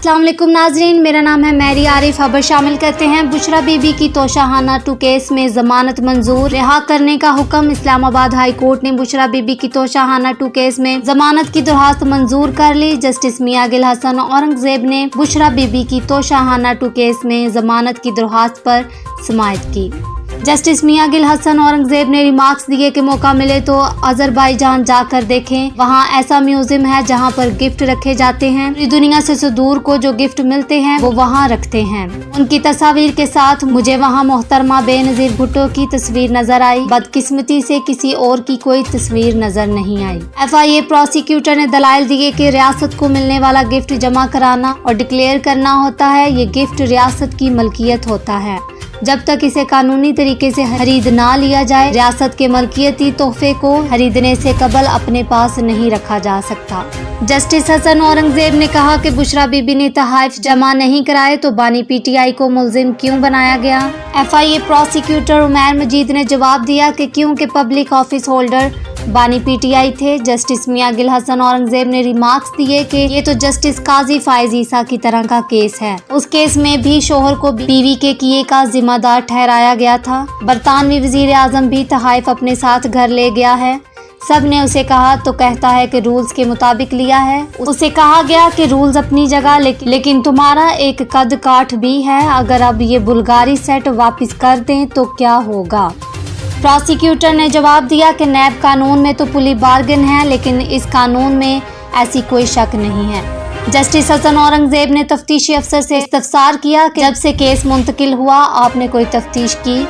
अस्सलाम वालेकुम नाजरीन, मेरा नाम है मैरी आरिफ। खबर शामिल करते हैं। बुशरा बीबी की तोशाहाना 2 केस में जमानत मंजूर, रिहा करने का हुक्म। इस्लामाबाद हाई कोर्ट ने बुशरा बीबी की तोशाहाना 2 केस में जमानत की दरख्वास्त मंजूर कर ली। जस्टिस मियां गिल हसन औरंगजेब ने बुशरा बीबी की तोशाहाना 2 केस में जमानत की दरख्वास्त पर समाअत की। जस्टिस मियां गिल हसन औरंगजेब ने रिमार्क्स दिए कि मौका मिले तो अजरबैजान जाकर देखें, वहाँ ऐसा म्यूजियम है जहाँ पर गिफ्ट रखे जाते हैं। पूरी दुनिया से सुदूर को जो गिफ्ट मिलते हैं वो वहाँ रखते हैं। उनकी तस्वीर के साथ मुझे वहाँ मोहतरमा बेनजीर भुट्टो की तस्वीर नजर आई। बदकिस्मती से किसी और की कोई तस्वीर नजर नहीं आई। FIA प्रोसिक्यूटर ने दलाइल दिए कि रियासत को मिलने वाला गिफ्ट जमा कराना और डिक्लेयर करना होता है। ये गिफ्ट रियासत की मलकियत होता है। जब तक इसे कानूनी तरीके से खरीद ना लिया जाए, रियासत के मलकियती तोहफे को खरीदने से कबल अपने पास नहीं रखा जा सकता। जस्टिस हसन औरंगजेब ने कहा कि बुशरा बीबी ने तहाइफ जमा नहीं कराए तो बानी PTI को मुलजिम क्यों बनाया गया। FIA प्रोसिक्यूटर उमैर मजीद ने जवाब दिया कि क्योंकि पब्लिक ऑफिस होल्डर बानी PTI थे। जस्टिस मियां गिल हसन औरंगजेब ने रिमार्क्स दिए कि ये तो जस्टिस काजी फायज ईसा की तरह का केस है। उस केस में भी शोहर को बीवी के किए का जिम्मेदार ठहराया गया था। बरतानवी वजीर आजम भी तहाइफ अपने साथ घर ले गया है। सब ने उसे कहा तो कहता है कि रूल्स के मुताबिक लिया है। उसे कहा गया कि रूल्स अपनी जगह, लेकिन तुम्हारा एक कद काठ भी है। अगर अब ये बुल्गारी सेट वापस कर दें तो क्या होगा। प्रोसिक्यूटर ने जवाब दिया कि नैब कानून में तो पुली बार्गन है, लेकिन इस कानून में ऐसी कोई शक नहीं है। जस्टिस हसन औरंगजेब ने तफ्तीशी अफसर से इस्तफसार किया कि जब से केस मुंतकिल हुआ आपने कोई तफ्तीश की।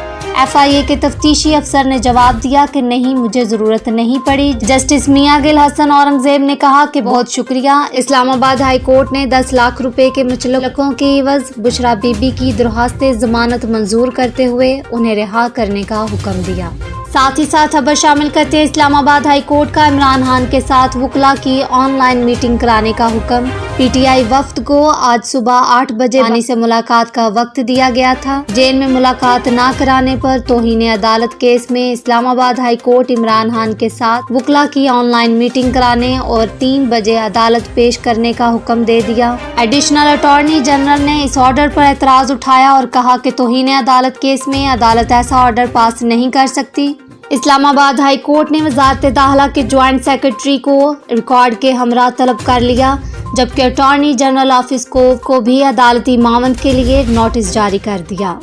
FIA के तफ्तीशी अफसर ने जवाब दिया कि नहीं, मुझे जरूरत नहीं पड़ी। जस्टिस मियां गिल हसन औरंगजेब ने कहा कि बहुत शुक्रिया। इस्लामाबाद हाई कोर्ट ने 10 लाख रुपए के मुचल्लकों के एवज बुशरा बीबी की दरख्वास्त जमानत मंजूर करते हुए उन्हें रिहा करने का हुक्म दिया। साथ ही साथ खबर शामिल करते हैं। इस्लामाबाद हाई कोर्ट का इमरान खान के साथ वकला की ऑनलाइन मीटिंग कराने का हुक्म। PTI वफ्द को आज सुबह 8 बजे बानी से मुलाकात का वक्त दिया गया था। जेल में मुलाकात न कराने पर तौहीन अदालत केस में इस्लामाबाद हाई कोर्ट इमरान खान के साथ वकला की ऑनलाइन मीटिंग कराने और 3 बजे अदालत पेश करने का हुक्म दे दिया। एडिशनल अटॉर्नी जनरल ने इस ऑर्डर पर एतराज उठाया और कहा कि तौहीन अदालत केस में अदालत ऐसा ऑर्डर पास नहीं कर सकती। इस्लामाबाद हाई कोर्ट ने वजारत दाखिला के ज्वाइंट सेक्रेटरी को रिकॉर्ड के हमरा तलब कर लिया, जबकि अटॉर्नी जनरल ऑफिस को भी अदालती मामले के लिए नोटिस जारी कर दिया।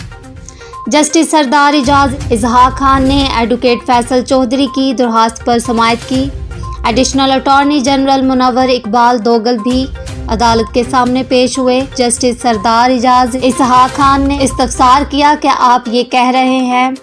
जस्टिस सरदार इजाज इसहाक खान ने एडवोकेट फैसल चौधरी की दरख्वास्त पर समाअत की। Additional attorney general Munawwar Iqbal Dogal भी अदालत के सामने पेश हुए। जस्टिस सरदार इजाज इसहाक खान ने इस्तफसार किया कि आप ये कह रहे हैं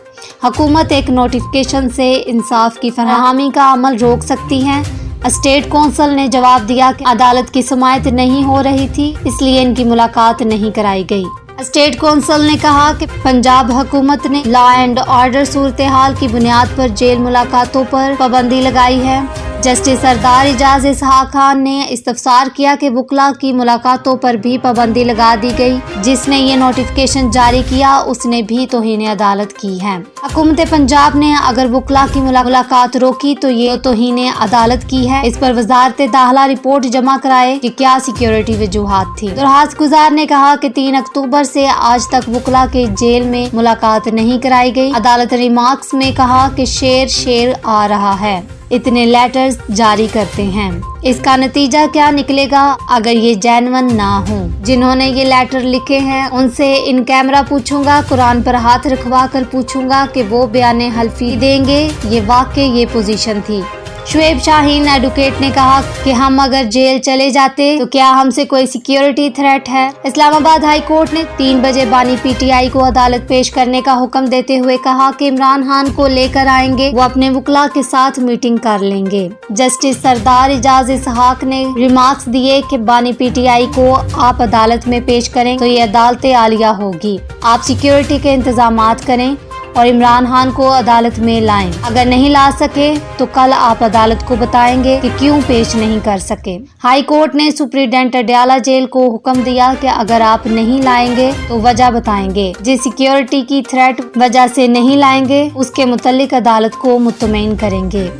हुकूमत एक नोटिफिकेशन से इंसाफ की फराहमी का अमल रोक सकती है। स्टेट कौंसिल ने जवाब दिया कि अदालत की समाअत नहीं हो रही थी, इसलिए इनकी मुलाकात नहीं कराई गई। स्टेट कौंसिल ने कहा कि पंजाब हुकूमत ने लॉ एंड ऑर्डर सूरत हाल की बुनियाद पर जेल मुलाकातों पर पाबंदी लगाई है। जस्टिस सरदार इजाज इसहाक खान ने इस्तफसार किया कि वकला की मुलाकातों पर भी पाबंदी लगा दी गई। जिसने ये नोटिफिकेशन जारी किया उसने भी तौहीन अदालत की है। हुकूमत पंजाब ने अगर वकला की मुलाकात रोकी तो ये तौहीन अदालत की है। इस पर वजारत दाखिला रिपोर्ट जमा कराए कि क्या सिक्योरिटी वजूहात थी। दरख्वास्त गुजार ने कहा कि 3 अक्टूबर से आज तक वकला के जेल में मुलाकात नहीं कराई गई। अदालत रिमार्क्स में कहा कि शेर आ रहा है, इतने लेटर्स जारी करते हैं। इसका नतीजा क्या निकलेगा अगर ये जेन्युइन ना हो। जिन्होंने ये लेटर लिखे हैं उनसे इन कैमरा पूछूंगा, कुरान पर हाथ रखवा कर पूछूंगा कि वो बयान हल्फी देंगे ये वाकई ये पोजीशन थी। शुएब शाहीन एडवोकेट ने कहा कि हम अगर जेल चले जाते तो क्या हमसे कोई सिक्योरिटी थ्रेट है। इस्लामाबाद हाई कोर्ट ने 3 बजे बानी PTI को अदालत पेश करने का हुक्म देते हुए कहा कि इमरान खान को लेकर आएंगे, वो अपने वकला के साथ मीटिंग कर लेंगे। जस्टिस सरदार इजाज इसहाक ने रिमार्क्स दिए कि बानी PTI को आप अदालत में पेश करें तो ये अदालत आलिया होगी। आप सिक्योरिटी के इंतजामात करें और इमरान खान को अदालत में लाएं। अगर नहीं ला सके तो कल आप अदालत को बताएंगे कि क्यों पेश नहीं कर सके। हाई कोर्ट ने सुप्रीडेंट अडयाला जेल को हुक्म दिया कि अगर आप नहीं लाएंगे तो वजह बताएंगे। जिस सिक्योरिटी की थ्रेट वजह से नहीं लाएंगे उसके मुतल्लिक अदालत को मुतमईन करेंगे।